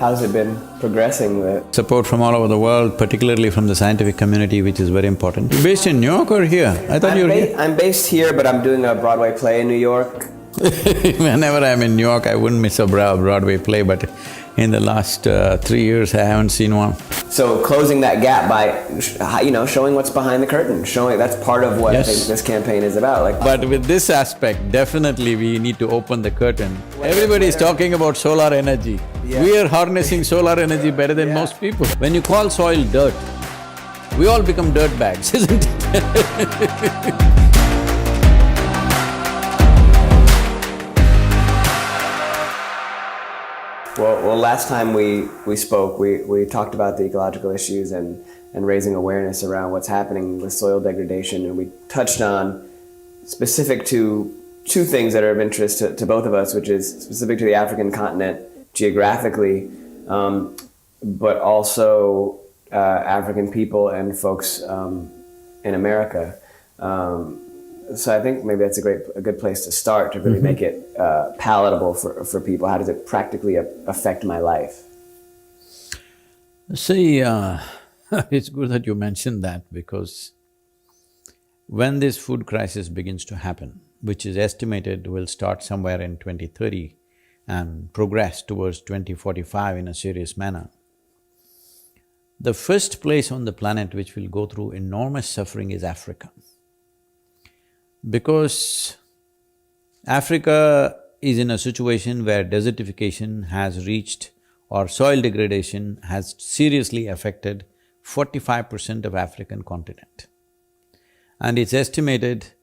how's it been progressing? Support from all over the world, particularly from the scientific community, which is very important. You're based in New York or here? I thought you were here. I'm based here, but I'm doing a Broadway play in New York. Whenever I'm in New York, I wouldn't miss a Broadway play, but in the last 3 years, I haven't seen one. So closing that gap by, showing what's behind the curtain, showing that's part of what I think this campaign is about. But with this aspect, definitely we need to open the curtain. Everybody is talking about solar energy. Yeah. We are harnessing solar energy better than most people. When you call soil dirt, we all become dirt bags, isn't it? Well, last time we spoke, we talked about the ecological issues and raising awareness around what's happening with soil degradation, and we touched on specific to two things that are of interest to both of us, which is specific to the African continent geographically, but also African people and folks in America. So I think maybe that's a good place to start, to really make it palatable for people. How does it practically affect my life? See, it's good that you mentioned that, because when this food crisis begins to happen, which is estimated will start somewhere in 2030 and progress towards 2045 in a serious manner, the first place on the planet which will go through enormous suffering is Africa. Because Africa is in a situation where desertification has reached, or soil degradation has seriously affected 45% of African continent. And it's estimated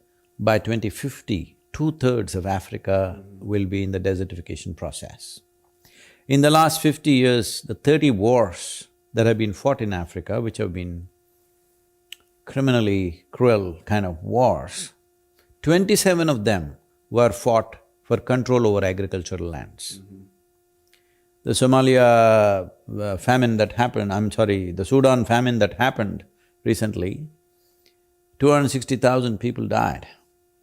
by 2050, 2/3 of Africa will be in the desertification process. In the last 50 years, the 30 wars that have been fought in Africa, which have been criminally cruel kind of wars, 27 of them were fought for control over agricultural lands. The Somalia famine that happened, the Sudan famine that happened recently, 260,000 people died.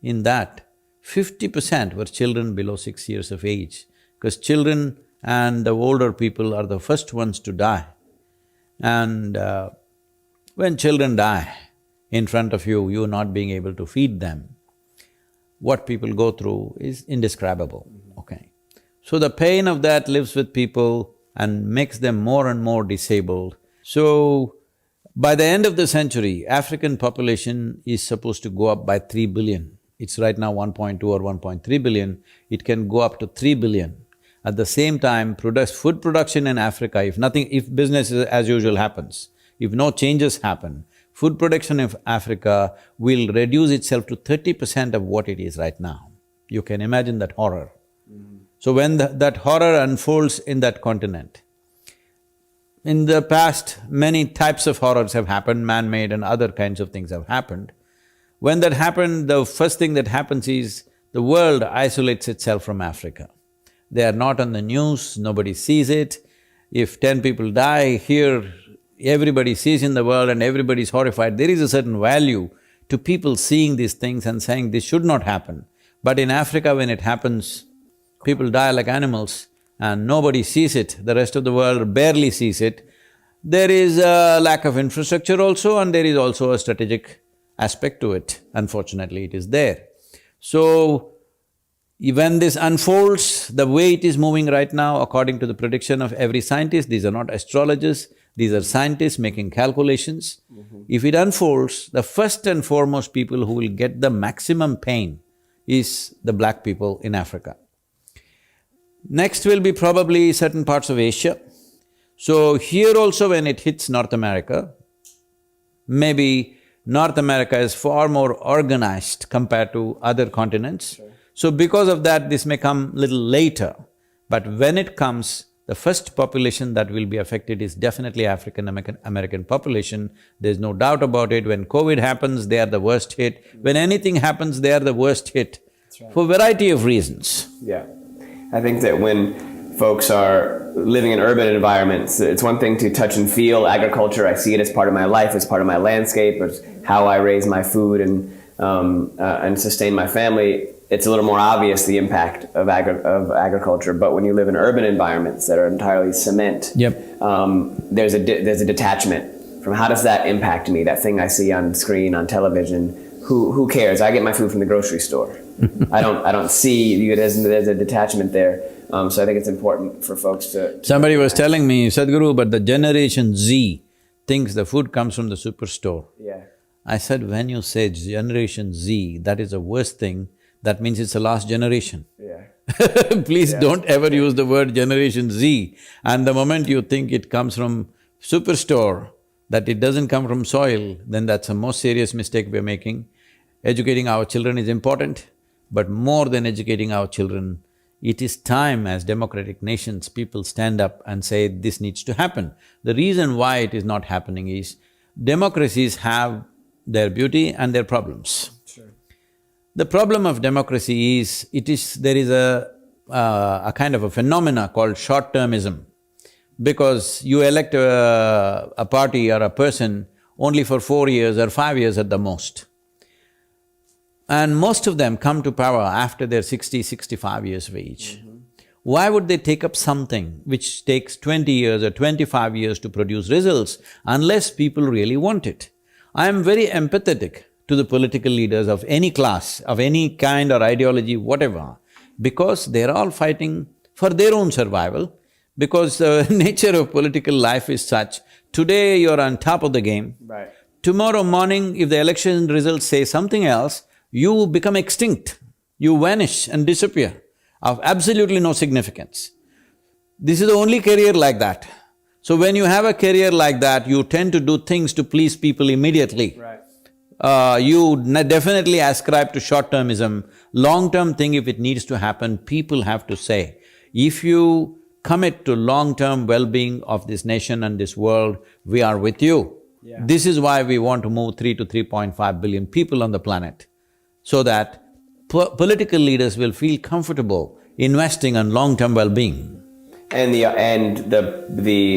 In that, 50% were children below 6 years of age, because children and the older people are the first ones to die. And when children die in front of you, you not being able to feed them, what people go through is indescribable, okay? So the pain of that lives with people and makes them more and more disabled. So, by the end of the century, African population is supposed to go up by 3 billion. It's right now 1.2 or 1.3 billion, it can go up to 3 billion. At the same time, food production in Africa, if business as usual happens, if no changes happen, food production of Africa will reduce itself to 30% of what it is right now. You can imagine that horror. So when that horror unfolds in that continent, in the past, many types of horrors have happened, man-made and other kinds of things have happened. When that happened, the first thing that happens is the world isolates itself from Africa. They are not on the news, nobody sees it. If 10 people die here, everybody sees in the world and everybody is horrified. There is a certain value to people seeing these things and saying this should not happen. But in Africa, when it happens, people die like animals and nobody sees it, the rest of the world barely sees it. There is a lack of infrastructure also, and there is also a strategic aspect to it. Unfortunately, it is there. So, when this unfolds, the way it is moving right now, according to the prediction of every scientist, these are not astrologers, these are scientists making calculations. If it unfolds, the first and foremost people who will get the maximum pain is the black people in Africa. Next will be probably certain parts of Asia. So here also when it hits North America, maybe North America is far more organized compared to other continents. Sure. So because of that, this may come little later, but when it comes, the first population that will be affected is definitely African-American population. There's no doubt about it. When COVID happens, they are the worst hit. When anything happens, they are the worst hit. That's right. For a variety of reasons. Yeah. I think that when folks are living in urban environments, it's one thing to touch and feel agriculture. I see it as part of my life, as part of my landscape, as how I raise my food and sustain my family. it's a little more obvious the impact of agriculture. But when you live in urban environments that are entirely cement, there's a detachment from how does that impact me? That thing I see on screen on television. Who cares? I get my food from the grocery store. I don't see there's a detachment there. So I think it's important for folks to… Somebody was telling me, Sadhguru, but the Generation Z thinks the food comes from the superstore. Yeah. I said, when you say Generation Z, that is the worst thing, that means it's the last generation. Yeah. Please don't ever use the word Generation Z. And the moment you think it comes from superstore, that it doesn't come from soil, then that's the most serious mistake we're making. Educating our children is important, but more than educating our children, it is time as democratic nations, people stand up and say, this needs to happen. The reason why it is not happening is, democracies have their beauty and their problems. Sure. The problem of democracy is, there is a kind of a phenomena called short-termism. Because you elect a party or a person only for 4 years or 5 years at the most. And most of them come to power after they're 60, 65 years of age. Why would they take up something which takes 20 years or 25 years to produce results unless people really want it? I am very empathetic to the political leaders of any class, of any kind or ideology, whatever, because they're all fighting for their own survival, because the nature of political life is such, today you're on top of the game. Right. Tomorrow morning, if the election results say something else, you become extinct, you vanish and disappear, of absolutely no significance. This is the only career like that. So when you have a career like that, you tend to do things to please people immediately. Right. You definitely ascribe to short-termism. Long-term thing, if it needs to happen, people have to say, if you commit to long-term well-being of this nation and this world, we are with you. Yeah. This is why we want to move 3 to 3.5 billion people on the planet, so that political leaders will feel comfortable investing in long-term well-being. And the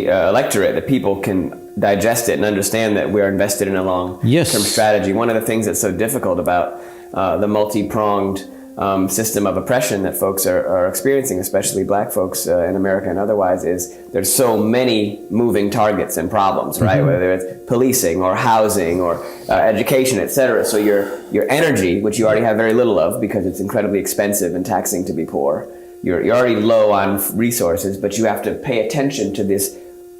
electorate, the people can digest it and understand that we are invested in a long-term strategy. One of the things that's so difficult about the multi-pronged system of oppression that folks are experiencing, especially Black folks in America and otherwise, is there's so many moving targets and problems, right? Whether it's policing or housing or education, etc. So your energy, which you already have very little of because it's incredibly expensive and taxing to be poor, you're already low on resources, but you have to pay attention to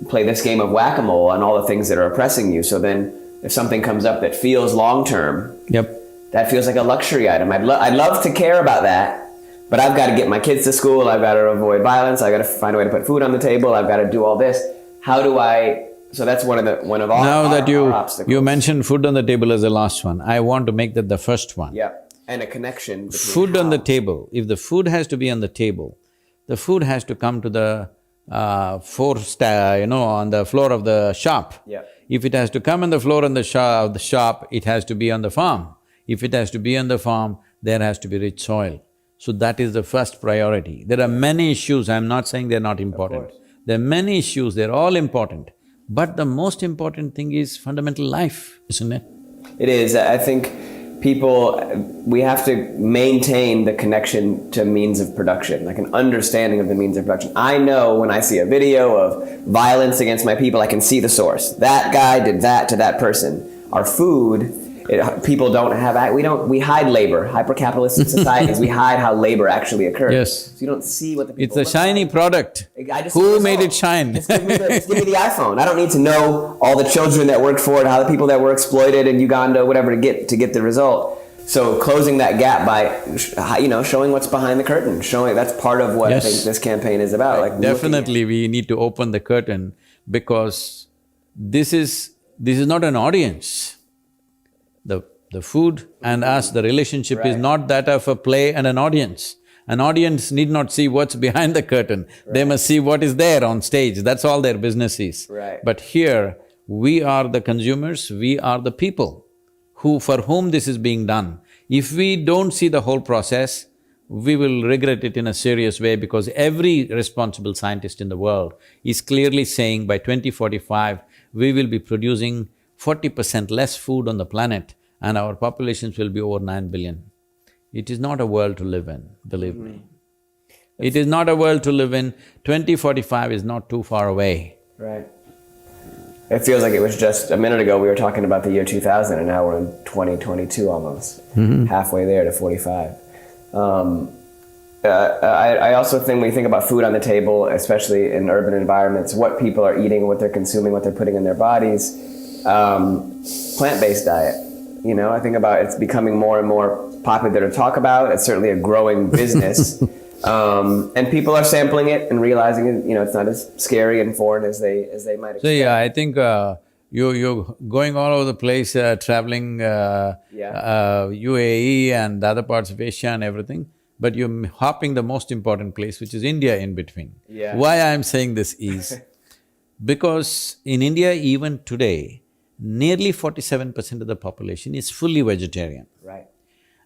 play this game of whack-a-mole on all the things that are oppressing you. So then if something comes up that feels long-term, that feels like a luxury item. I'd love to care about that, but I've got to get my kids to school, I've got to avoid violence, I've got to find a way to put food on the table, I've got to do all this. How do I… So that's one of our Now that obstacles. you mentioned food on the table as the last one, I want to make that the first one. Yeah, and a connection between food on the table. If the food has to be on the table, the food has to come to the on the floor of the shop. Yeah. If it has to come on the floor of the shop, it has to be on the farm. If it has to be on the farm, there has to be rich soil. So that is the first priority. There are many issues, I'm not saying they're not important. There are many issues, they're all important. But the most important thing is fundamental life, isn't it? It is. I think we have to maintain the connection to means of production, like an understanding of the means of production. I know when I see a video of violence against my people, I can see the source. That guy did that to that person. Our food… people don't have… we hide labor. Hyper-capitalistic societies, we hide how labor actually occurs. Yes. So you don't see what the people… It's a shiny product. Who made it shine? Just give me the iPhone. I don't need to know all the children that worked for it, how the people that were exploited in Uganda, whatever, to get the result. So closing that gap by, showing what's behind the curtain, that's part of what I think this campaign is about. Like definitely we need to open the curtain, because this is not an audience. The food and us, the relationship is not that of a play and an audience. An audience need not see what's behind the curtain. They must see what is there on stage, that's all their business is. But here, we are the consumers, we are the people for whom this is being done. If we don't see the whole process, we will regret it in a serious way, because every responsible scientist in the world is clearly saying by 2045, we will be producing 40% less food on the planet and our populations will be over 9 billion. It is not a world to live in, believe me. It is not a world to live in. 2045 is not too far away. Right. It feels like it was just a minute ago we were talking about the year 2000 and now we're in 2022 almost. Halfway there to 45. I also think when you think about food on the table, especially in urban environments, what people are eating, what they're consuming, what they're putting in their bodies, plant-based diet. You know, I think about it's becoming more and more popular to talk about. It's certainly a growing business. And people are sampling it and realizing it, you know, it's not as scary and foreign as they might expect. So yeah, I think you're going all over the place, traveling UAE and the other parts of Asia and everything, but you're hopping the most important place, which is India in between. Yeah. Why I'm saying this is because in India even today, nearly 47% of the population is fully vegetarian. Right.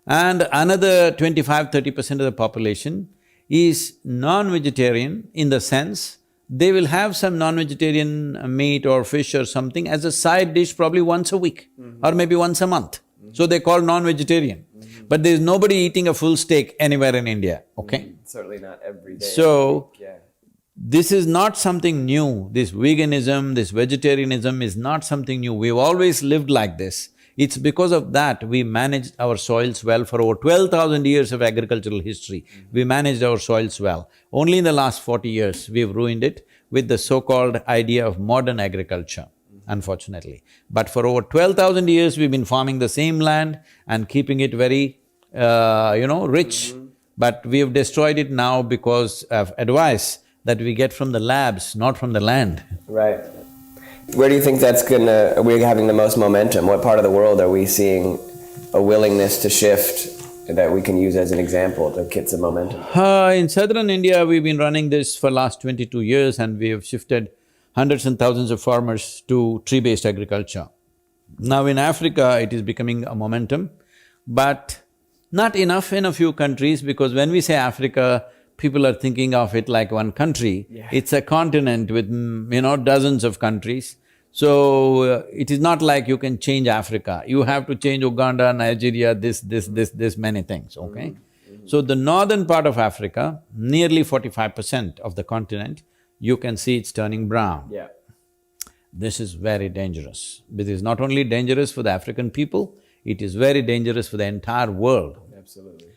And another 25–30% of the population is non-vegetarian in the sense they will have some non-vegetarian meat or fish or something as a side dish probably once a week or maybe once a month. So they call non-vegetarian. But there's nobody eating a full steak anywhere in India, okay? Certainly not every day. So, Yeah. this is not something new. This veganism, this vegetarianism is not something new. We've always lived like this. It's because of that we managed our soils well for over 12,000 years of agricultural history. We managed our soils well. Only in the last 40 years we've ruined it with the so-called idea of modern agriculture, unfortunately. But for over 12,000 years we've been farming the same land and keeping it very, rich. But we have destroyed it now because of advice that we get from the labs, not from the land. Right. Where do you think we're having the most momentum? What part of the world are we seeing a willingness to shift that we can use as an example to get some momentum? In southern India, we've been running this for last 22 years and we have shifted hundreds and thousands of farmers to tree-based agriculture. Now in Africa, it is becoming a momentum, but not enough in a few countries, because when we say Africa, people are thinking of it like one country. Yeah. It's a continent with, dozens of countries. So, it is not like you can change Africa. You have to change Uganda, Nigeria, this many things, okay? So, the northern part of Africa, nearly 45% of the continent, you can see it's turning brown. Yeah. This is very dangerous. This is not only dangerous for the African people, it is very dangerous for the entire world. Absolutely.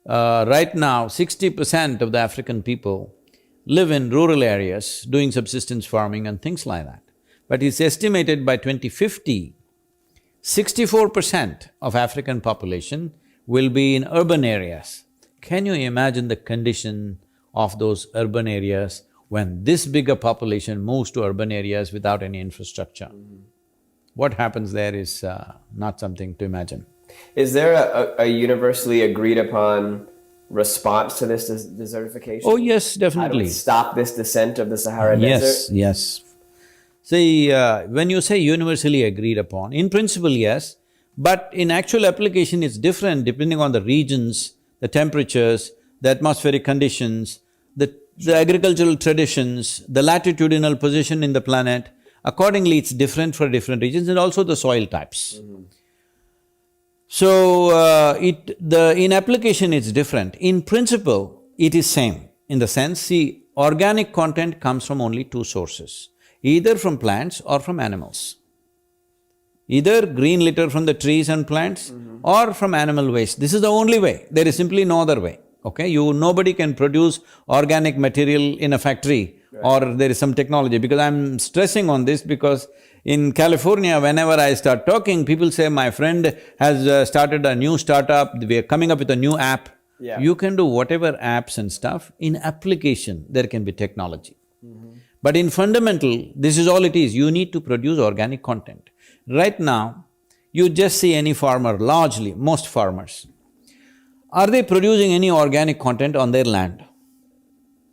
Right now, 60% of the African people live in rural areas doing subsistence farming and things like that. But it's estimated by 2050, 64% of African population will be in urban areas. Can you imagine the condition of those urban areas when this bigger population moves to urban areas without any infrastructure? What happens there is not something to imagine. Is there a universally agreed upon response to this desertification? Oh yes, How do definitely. we stop this descent of the Sahara Desert? Yes. See, when you say universally agreed upon, in principle, yes, but in actual application it's different depending on the regions, the temperatures, the atmospheric conditions, the agricultural traditions, the latitudinal position in the planet. Accordingly, it's different for different regions and also the soil types. So, in application it's different. In principle, it is same in the sense, see, organic content comes from only two sources, either from plants or from animals. Either green litter from the trees and plants or from animal waste. This is the only way, there is simply no other way, okay? Nobody can produce organic material in a factory or there is some technology, because I'm stressing on this because in California, whenever I start talking, people say, my friend has started a new startup, we are coming up with a new app. Yeah. You can do whatever apps and stuff, in application there can be technology. But in fundamental, this is all it is, you need to produce organic content. Right now, you just see any farmer, largely, most farmers, are they producing any organic content on their land?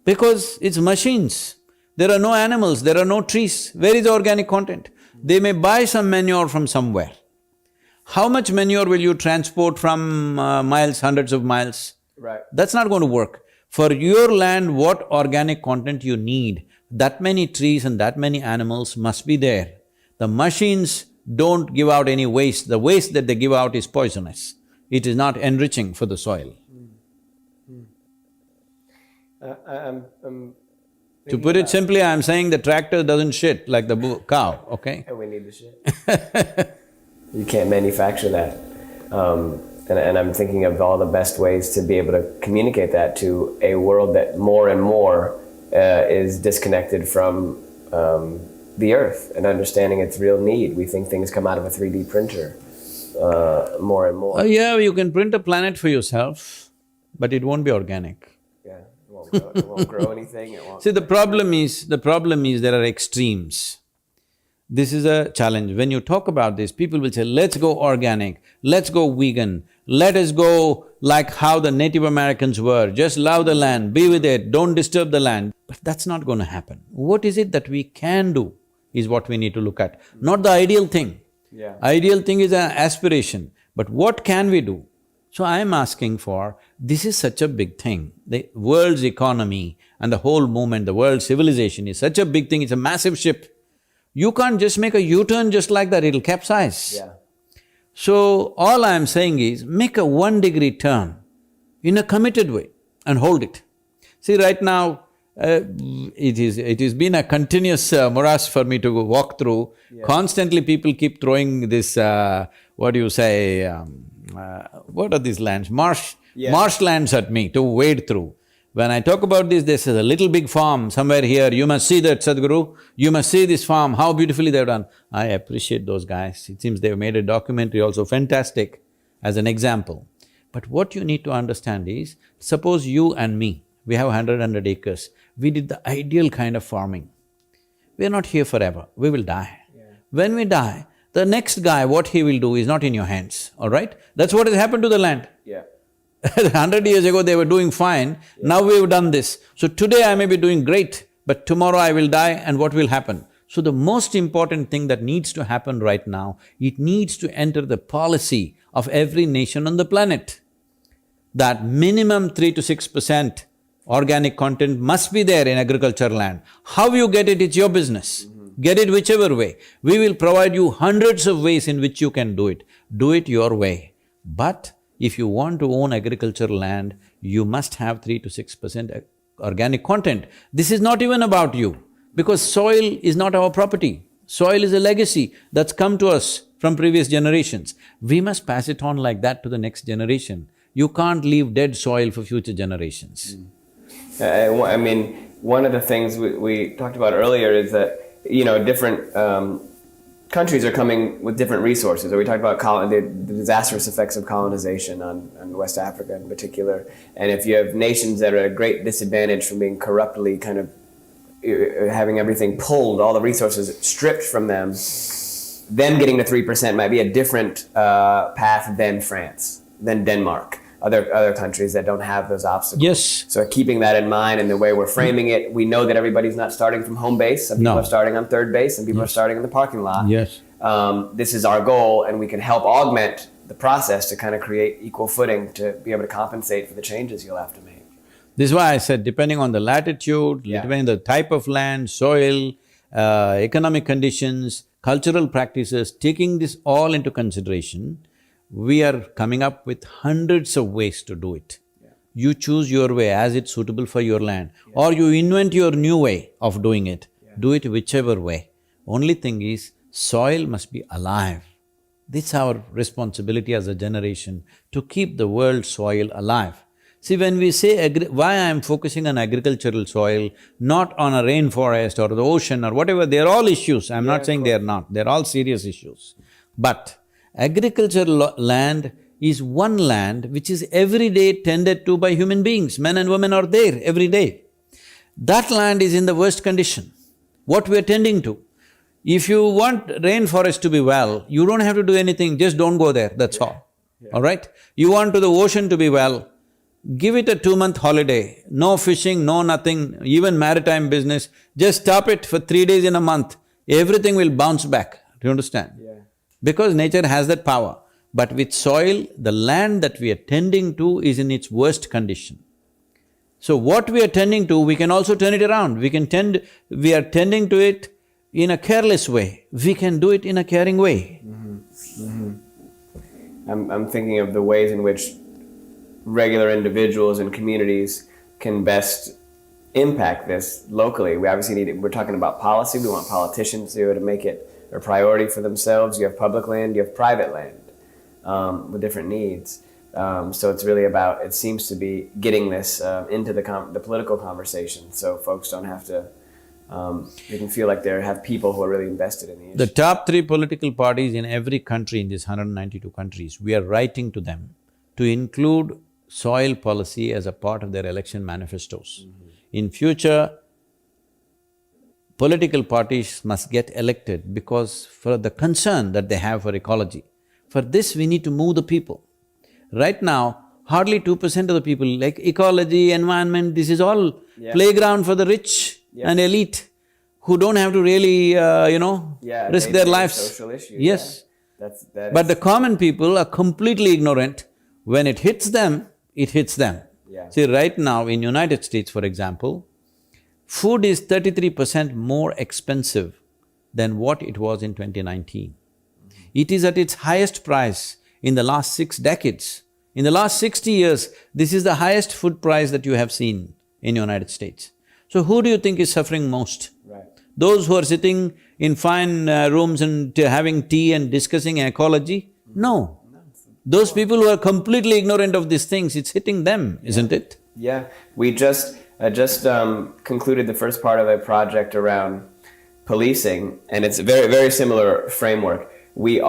Because it's machines, there are no animals, there are no trees, where is the organic content? They may buy some manure from somewhere. How much manure will you transport from miles, hundreds of miles? Right. That's not going to work. For your land, what organic content you need, that many trees and that many animals must be there. The machines don't give out any waste, the waste that they give out is poisonous. it is not enriching for the soil. I'm To put it simply, I'm saying the tractor doesn't shit like the cow, okay? and we need the shit. You can't manufacture that. And I'm thinking of all the best ways to be able to communicate that to a world that more and more is disconnected from the earth and understanding its real need. We think things come out of a 3D printer more and more. Yeah, you can print a planet for yourself, but it won't be organic. Yeah, it won't grow anything, it won't… See, the problem is there are extremes. This is a challenge. When you talk about this, people will say, let's go organic, let's go vegan, let us go like how the Native Americans were, just love the land, be with it, don't disturb the land. But that's not going to happen. What is it that we can do is what we need to look at, not the ideal thing. Yeah. Ideal thing is an aspiration, but what can we do? So I'm asking for, this is such a big thing. The world's economy and the whole movement, the world civilization is such a big thing, it's a massive ship. You can't just make a U-turn just like that, it'll capsize. Yeah. So, all I'm saying is, make a 1 degree turn in a committed way and hold it. See, right now, it has been a continuous morass for me to walk through. Yeah. Constantly people keep throwing this, what do you say, what are these lands? Marshlands at me to wade through. When I talk about this, there's a little big farm somewhere here, you must see that, Sadhguru, you must see this farm, how beautifully they've done. I appreciate those guys, it seems they've made a documentary also fantastic as an example. But what you need to understand is, suppose you and me, we have 100 acres, we did the ideal kind of farming. We're not here forever, we will die. Yeah. When we die, the next guy, what he will do is not in your hands, all right? That's what has happened to the land. Yeah. 100 years ago they were doing fine, now we've done this. So today I may be doing great, but tomorrow I will die and what will happen? So the most important thing that needs to happen right now, it needs to enter the policy of every nation on the planet. That minimum 3 to 6% organic content must be there in agricultural land. How you get it, it's your business. Get it whichever way. We will provide you hundreds of ways in which you can do it. Do it your way. But if you want to own agricultural land, you must have 3 to 6% organic content. This is not even about you, because soil is not our property. Soil is a legacy that's come to us from previous generations. We must pass it on like that to the next generation. You can't leave dead soil for future generations. I mean, one of the things we talked about earlier is that, different countries are coming with different resources. Or we talked about the disastrous effects of colonization on West Africa in particular. And if you have nations that are at a great disadvantage from being corruptly kind of having everything pulled, all the resources stripped from them getting to 3% might be a different path than France, than Denmark. Other countries that don't have those obstacles. Yes. So keeping that in mind and the way we're framing it, we know that everybody's not starting from home base. Some people are starting on third base, some people are starting in the parking lot. Yes. This is our goal, and we can help augment the process to kind of create equal footing to be able to compensate for the changes you'll have to make. This is why I said, depending on the latitude, depending on the type of land, soil, economic conditions, cultural practices, taking this all into consideration, we are coming up with hundreds of ways to do it. Yeah. You choose your way as it's suitable for your land, or you invent your new way of doing it. Do it whichever way. Only thing is, soil must be alive. This is our responsibility as a generation, to keep the world soil alive. See, when we say why I am focusing on agricultural soil, not on a rainforest or the ocean or whatever, they're all issues. I'm not saying they're not, they're all serious issues. But agricultural land is one land which is every day tended to by human beings, men and women are there every day. That land is in the worst condition. What we are tending to. If you want rainforest to be well, you don't have to do anything, just don't go there, that's all. All right? You want to the ocean to be well, give it a 2-month holiday, no fishing, no nothing, even maritime business, just stop it for 3 days in a month, everything will bounce back, do you understand? Because nature has that power. But with soil, the land that we are tending to is in its worst condition. So what we are tending to, we can also turn it around. We are tending to it in a careless way, we can do it in a caring way. I'm thinking of the ways in which regular individuals and communities can best impact this locally. We obviously we're talking about policy. We want politicians to make it a priority for themselves. You have public land, you have private land with different needs. So it's really about, it seems to be getting this into the political conversation, so folks don't have to, they can feel like they have people who are really invested in the issue. The top 3 political parties in every country in these 192 countries, we are writing to them to include soil policy as a part of their election manifestos. In future, political parties must get elected because for the concern that they have for ecology. For this, we need to move the people. Right now, hardly 2% of the people, like ecology, environment, this is all playground for the rich and elite who don't have to really, risk their lives. Social issue. Yes. Yeah. But the common people are completely ignorant. When it hits them, it hits them. Yeah. See, right now in United States, for example, food is 33% more expensive than what it was in 2019. It is at its highest price in the last 6 decades. In the last 60 years, this is the highest food price that you have seen in United States. So who do you think is suffering most? Right. Those who are sitting in fine rooms and having tea and discussing ecology? No. Those people who are completely ignorant of these things, it's hitting them, isn't it? Yeah, we just concluded the first part of a project around policing, and it's a very, very similar framework. We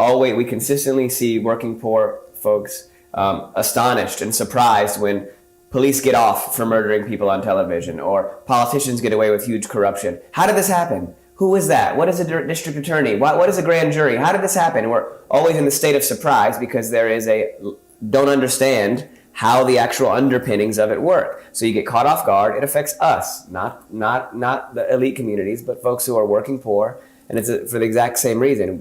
consistently see working poor folks astonished and surprised when police get off for murdering people on television, or politicians get away with huge corruption. How did this happen? Who is that? What is a district attorney? What is a grand jury? How did this happen? We're always in the state of surprise because there is don't understand how the actual underpinnings of it work. So you get caught off guard. It affects us, not the elite communities, but folks who are working poor. And it's for the exact same reason.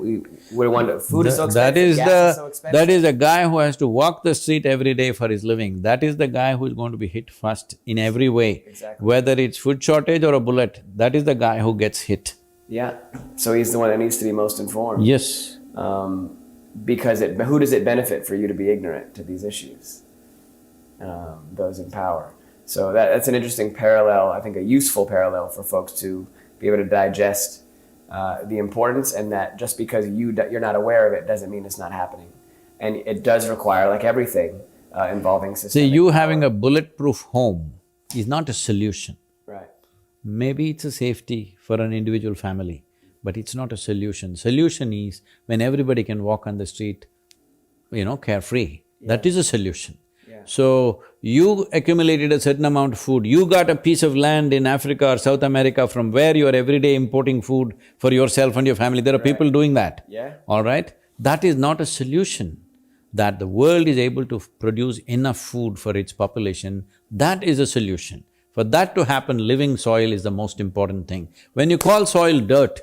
We wonder, food is so expensive, gas is so expensive. That is a guy who has to walk the street every day for his living. That is the guy who is going to be hit first in every way. Exactly. Whether it's food shortage or a bullet, that is the guy who gets hit. Yeah, so he's the one that needs to be most informed. Yes. Because who does it benefit for you to be ignorant to these issues? Those in power. So that's an interesting parallel, I think a useful parallel for folks to be able to digest the importance, and that just because you're not aware of it doesn't mean it's not happening. And it does require, like everything involving systemic See, you power. having a bulletproof home is not a solution. Right. Maybe it's a safety for an individual family, but it's not a solution. Solution is when everybody can walk on the street, carefree. Yeah. That is a solution. Yeah. So, you accumulated a certain amount of food, you got a piece of land in Africa or South America from where you are everyday importing food for yourself and your family. There are people doing that. Yeah. All right? That is not a solution. That the world is able to produce enough food for its population, that is a solution. For that to happen, living soil is the most important thing. When you call soil dirt,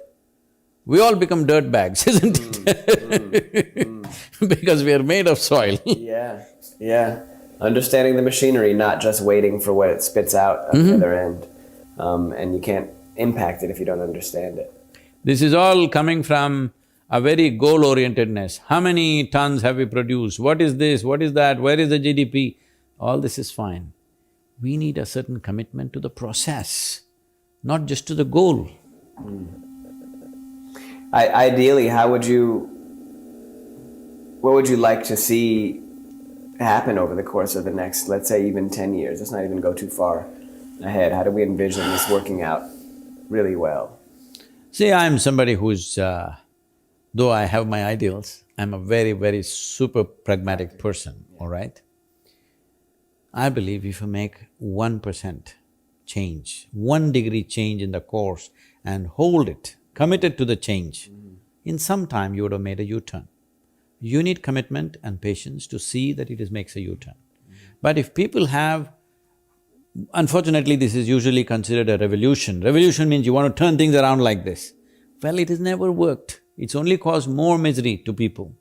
we all become dirt bags, isn't it? Because we are made of soil. Yeah. Understanding the machinery, not just waiting for what it spits out at the other end. And you can't impact it if you don't understand it. This is all coming from a very goal-orientedness. How many tons have we produced? What is this? What is that? Where is the GDP? All this is fine. We need a certain commitment to the process, not just to the goal. Ideally, what would you like to see happen over the course of the next, let's say, even 10 years? Let's not even go too far ahead. How do we envision this working out really well? See, I'm somebody who's, though I have my ideals, I'm a very, very super pragmatic person, all right? I believe if you make 1% change, 1 degree change in the course and hold it, committed to the change, in some time you would have made a U-turn. You need commitment and patience to see that it makes a U-turn. But if people have… Unfortunately, this is usually considered a revolution. Revolution means you want to turn things around like this. Well, it has never worked. It's only caused more misery to people.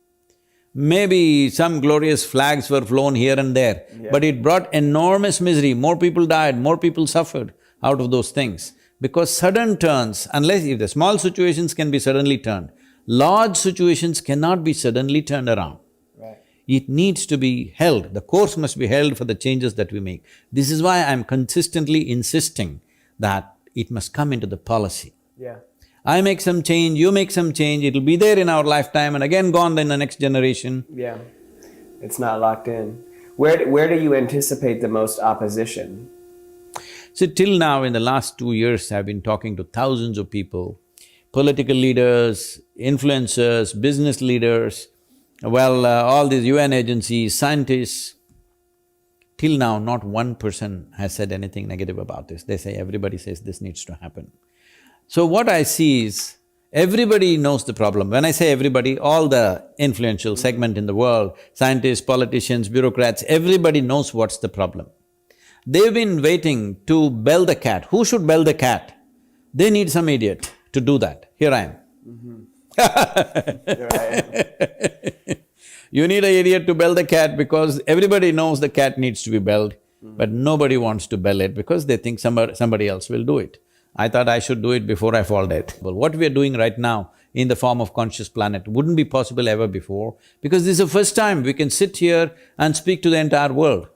Maybe some glorious flags were flown here and there, but it brought enormous misery. More people died, more people suffered out of those things. Because sudden turns, if the small situations can be suddenly turned, large situations cannot be suddenly turned around. Right. It needs to be held, the course must be held for the changes that we make. This is why I'm consistently insisting that it must come into the policy. Yeah. I make some change, you make some change, it'll be there in our lifetime and again gone in the next generation. Yeah. It's not locked in. Where do you anticipate the most opposition? So till now, in the last 2 years, I've been talking to thousands of people, political leaders, influencers, business leaders, all these UN agencies, scientists. Till now, not one person has said anything negative about this. They say, everybody says this needs to happen. So what I see is, everybody knows the problem. When I say everybody, all the influential segment in the world, scientists, politicians, bureaucrats, everybody knows what's the problem. They've been waiting to bell the cat. Who should bell the cat? They need some idiot to do that. Here I am. Here I am. You need an idiot to bell the cat because everybody knows the cat needs to be belled, but nobody wants to bell it because they think somebody else will do it. I thought I should do it before I fall dead. Well, what we are doing right now in the form of conscious planet wouldn't be possible ever before because this is the first time we can sit here and speak to the entire world.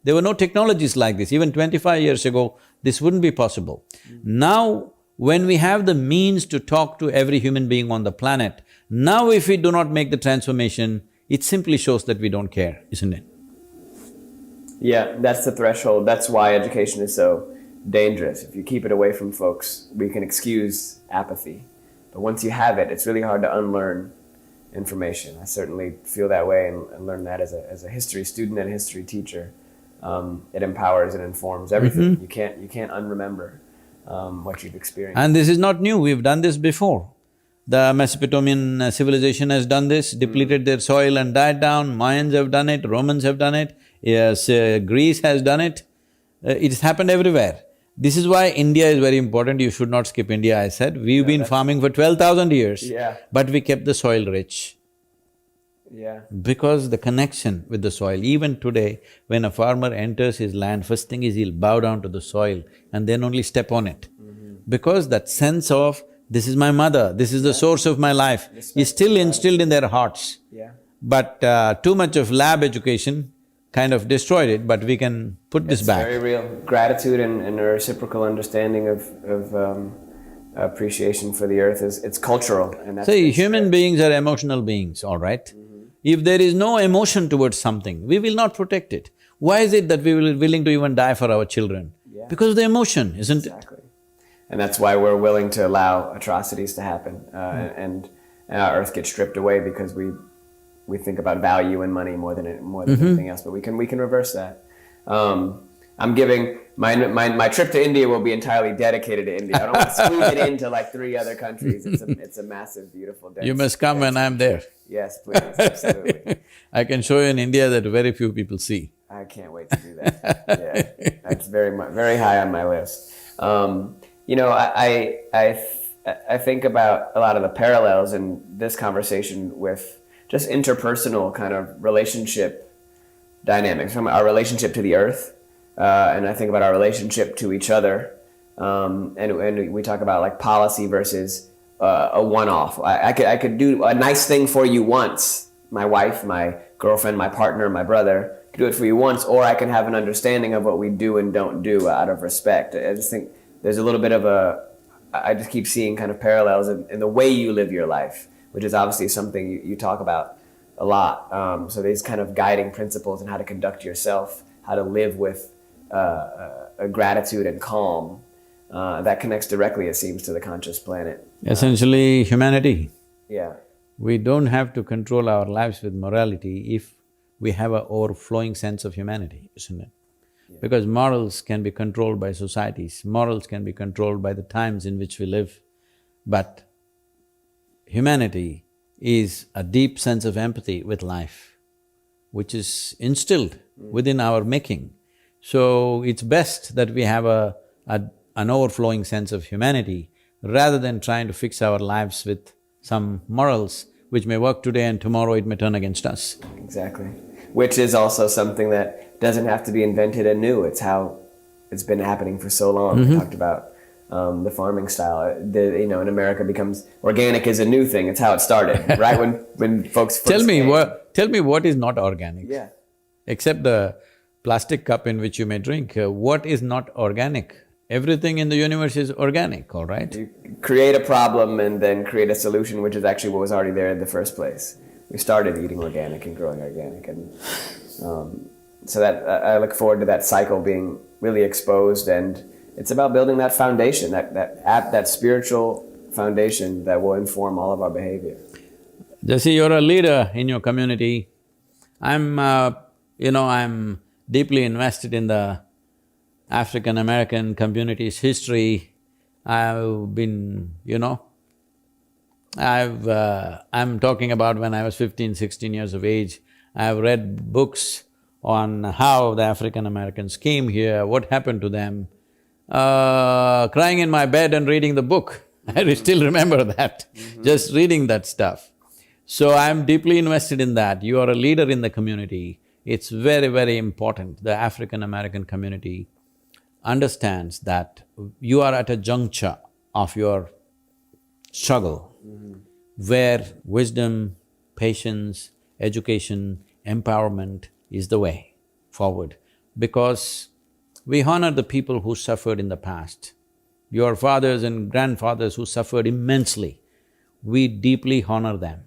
There were no technologies like this. Even 25 years ago, this wouldn't be possible. Now, when we have the means to talk to every human being on the planet, now if we do not make the transformation, it simply shows that we don't care, isn't it? Yeah, that's the threshold. That's why education is so dangerous. If you keep it away from folks, we can excuse apathy. But once you have it, it's really hard to unlearn information. I certainly feel that way and learn that as a history student and a history teacher. It empowers and informs everything. You can't unremember what you've experienced. And this is not new, we've done this before. The Mesopotamian civilization has done this, depleted their soil and died down. Mayans have done it, Romans have done it, yes, Greece has done it. It's happened everywhere. This is why India is very important, you should not skip India, I said. We've been farming for 12,000 years, but we kept the soil rich. Yeah. Because the connection with the soil, even today, when a farmer enters his land, first thing is he'll bow down to the soil and then only step on it. Because that sense of, this is my mother, this is the source of my life, is still instilled in their hearts. Yeah. But too much of lab education kind of destroyed it, but we can put this back. It's very real. Gratitude and a reciprocal understanding of appreciation for the earth it's cultural and that's… See, human beings are emotional beings, all right? If there is no emotion towards something, we will not protect it. Why is it that we will be willing to even die for our children? Because of the emotion, isn't it? Exactly. And that's why we're willing to allow atrocities to happen and our earth gets stripped away because we think about value and money more than anything else, but we can reverse that. I'm giving… my trip to India will be entirely dedicated to India. I don't want to squeeze it into like 3 other countries. It's a massive, beautiful… You must come when I'm there. Yes, please, absolutely. I can show you in India that very few people see. I can't wait to do that. Yeah, that's very high on my list. You know, I think about a lot of the parallels in this conversation with just interpersonal kind of relationship dynamics, from our relationship to the earth, and I think about our relationship to each other, and we talk about like policy versus a one-off. I could do a nice thing for you once, my wife, my girlfriend, my partner, my brother, could do it for you once, or I can have an understanding of what we do and don't do out of respect. I just think there's a little bit of I just keep seeing kind of parallels in the way you live your life, which is obviously something you talk about a lot. So these kind of guiding principles in how to conduct yourself, how to live with a gratitude and calm, that connects directly, it seems, to the conscious planet. Essentially, humanity. Yeah. We don't have to control our lives with morality if we have an overflowing sense of humanity, isn't it? Yeah. Because morals can be controlled by societies, morals can be controlled by the times in which we live, but humanity is a deep sense of empathy with life, which is instilled within our making. So it's best that we have an overflowing sense of humanity rather than trying to fix our lives with some morals which may work today and tomorrow it may turn against us. Exactly. Which is also something that doesn't have to be invented anew. It's how it's been happening for so long. We talked about the farming style. In America becomes organic is a new thing. It's how it started, right? When folks first Tell me came. what is not organic? Yeah. Except the plastic cup in which you may drink, what is not organic? Everything in the universe is organic, all right? You create a problem and then create a solution, which is actually what was already there in the first place. We started eating organic and growing organic, and so that I look forward to that cycle being really exposed, and it's about building that foundation, that spiritual foundation that will inform all of our behavior. Jesse, you're a leader in your community. I'm deeply invested in the African-American community's history. I've been, I'm talking about when I was 15, 16 years of age. I've read books on how the African-Americans came here, what happened to them. Crying in my bed and reading the book, I still remember that, just reading that stuff. So I'm deeply invested in that. You are a leader in the community. It's very, very important. The African-American community understands that you are at a juncture of your struggle where wisdom, patience, education, empowerment is the way forward, because we honor the people who suffered in the past. Your fathers and grandfathers who suffered immensely, we deeply honor them.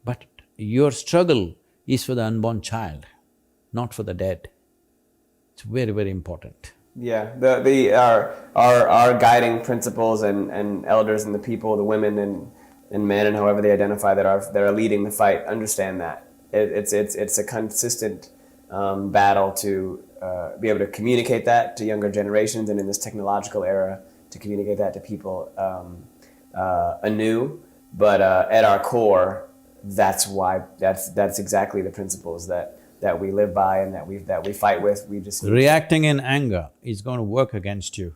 But your struggle is for the unborn child, not for the dead. It's very, very important. Yeah, our guiding principles and elders and the people, the women and men and however they identify that are leading the fight understand that it's a consistent battle to be able to communicate that to younger generations, and in this technological era to communicate that to people anew. But at our core, that's exactly the principles that we live by and that we fight with. We just reacting in anger is going to work against you.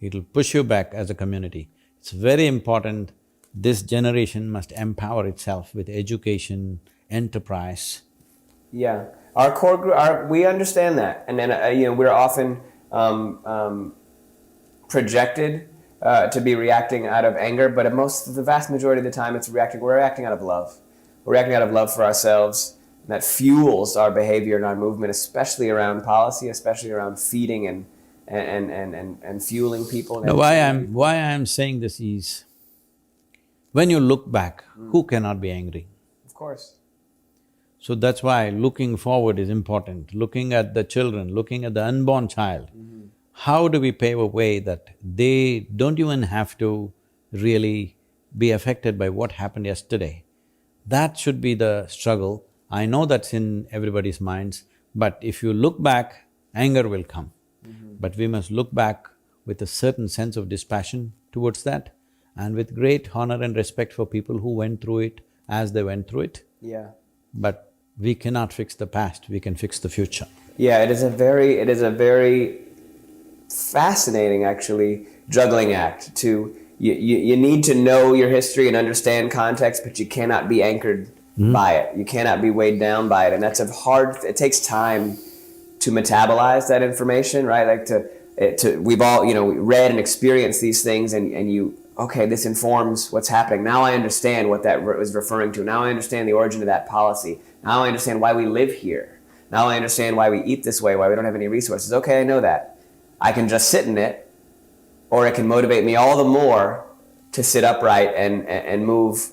It'll push you back as a community. It's very important. This generation must empower itself with education, enterprise. Yeah, our core group, we understand that, and then we're often projected to be reacting out of anger, but the vast majority of the time we're reacting out of love. We're reacting out of love for ourselves. That fuels our behavior and our movement, especially around policy, especially around feeding and fueling people. Now, why I'm saying this is, when you look back, who cannot be angry? Of course. So that's why looking forward is important, looking at the children, looking at the unborn child. How do we pave a way that they don't even have to really be affected by what happened yesterday? That should be the struggle. I know that's in everybody's minds, but if you look back, anger will come. But we must look back with a certain sense of dispassion towards that, and with great honor and respect for people who went through it as they went through it. Yeah. But we cannot fix the past, we can fix the future. Yeah, it is a very fascinating, actually, juggling act. You need to know your history and understand context, but you cannot be anchored by it. You cannot be weighed down by it, and that's it takes time to metabolize that information, right? Like we've all, read and experienced these things, and okay, this informs what's happening. Now I understand what that was referring to. Now I understand the origin of that policy. Now I understand why we live here. Now I understand why we eat this way, why we don't have any resources. Okay, I know that. I can just sit in it, or it can motivate me all the more to sit upright and move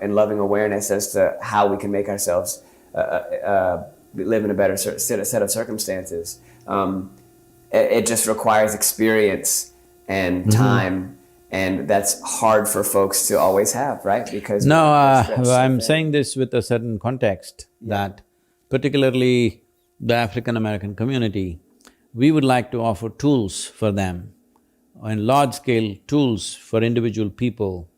in loving awareness as to how we can make ourselves live in a better set of circumstances. It just requires experience and time, and that's hard for folks to always have, right? Because no, I'm saying this with a certain context, that particularly the African-American community, we would like to offer tools for them, and large-scale tools for individual people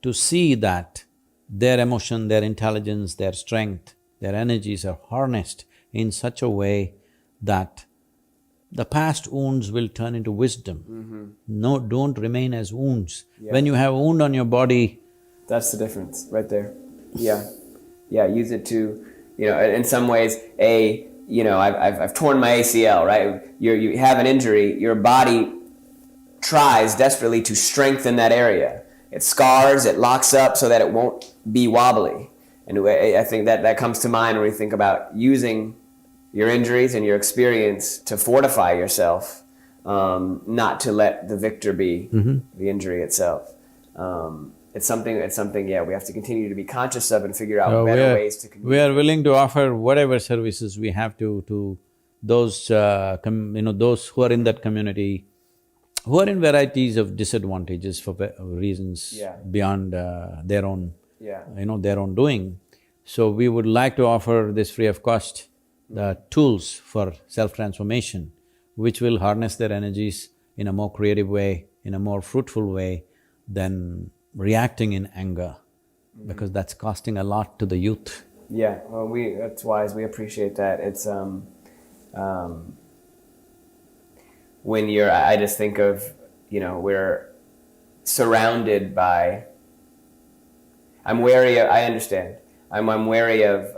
to see that their emotion, their intelligence, their strength, their energies are harnessed in such a way that the past wounds will turn into wisdom. No, don't remain as wounds. When you have a wound on your body… That's the difference, right there. Yeah, use it to, in some ways, I've torn my ACL, right? You have an injury, your body tries desperately to strengthen that area. It scars, it locks up so that it won't be wobbly. And I think that comes to mind when we think about using your injuries and your experience to fortify yourself, not to let the victor be the injury itself. It's something, yeah, we have to continue to be conscious of and figure out better ways to communicate. We are willing to offer whatever services we have to those, those who are in that community, who are in varieties of disadvantages for reasons beyond their own, their own doing. So we would like to offer this free of cost, the tools for self-transformation, which will harness their energies in a more creative way, in a more fruitful way than reacting in anger, because that's costing a lot to the youth. Yeah, well, that's wise. We appreciate that. It's when I just think of, we're surrounded by. I'm wary of. I understand. I'm wary of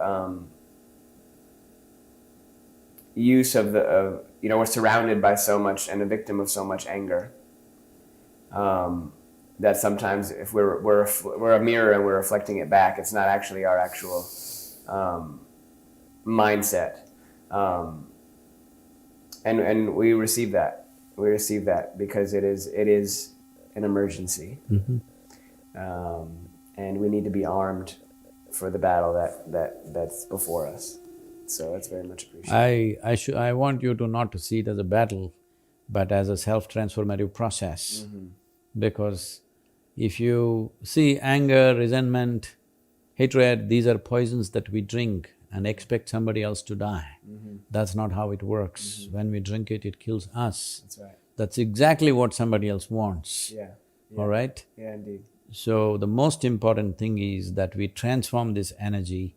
use of we're surrounded by so much and a victim of so much anger. That sometimes if we're a mirror and we're reflecting it back, it's not actually our actual mindset. And we receive that. We receive that because it is an emergency. And we need to be armed for the battle that's before us. So that's very much appreciated. I want you to not to see it as a battle, but as a self-transformative process. Because if you see anger, resentment, hatred, these are poisons that we drink and expect somebody else to die. That's not how it works. When we drink it, it kills us. That's right. That's exactly what somebody else wants. Yeah. All right? Yeah, indeed. So the most important thing is that we transform this energy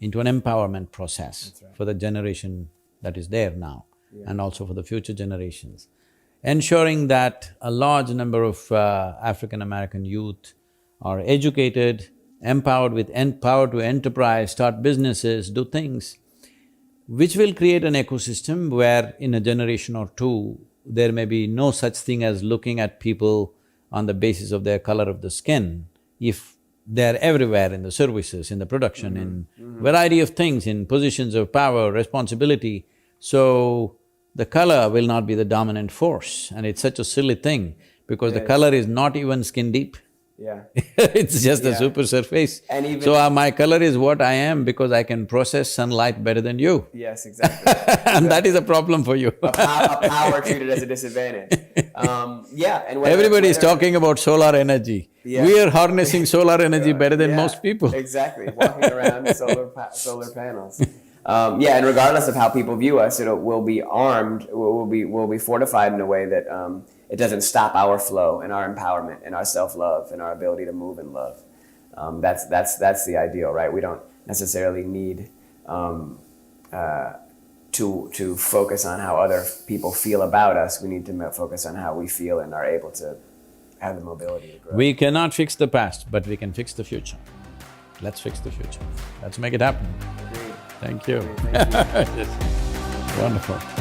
into an empowerment process for the generation that is there now, and also for the future generations. Ensuring that a large number of African-American youth are educated, empowered with power to enterprise, start businesses, do things, which will create an ecosystem where in a generation or two, there may be no such thing as looking at people on the basis of their color of the skin. If they're everywhere in the services, in the production, in variety of things, in positions of power, responsibility, so the color will not be the dominant force. And it's such a silly thing because the color is not even skin deep. Yeah. It's just the super surface. And even so my color is what I am because I can process sunlight better than you. Yes, exactly. And that is a problem for you. a power treated as a disadvantage. And everybody is talking about solar energy. Yeah. We are harnessing solar energy better than most people. Exactly, walking around solar panels. And regardless of how people view us, we'll be armed. We'll be fortified in a way that it doesn't stop our flow and our empowerment and our self-love and our ability to move in love. That's the ideal, right? We don't necessarily need to focus on how other people feel about us. We need to focus on how we feel and are able to have the mobility to grow. We cannot fix the past, but we can fix the future. Let's fix the future. Let's make it happen. Agreed. Thank you. Agreed. Thank you. Yes. Wonderful.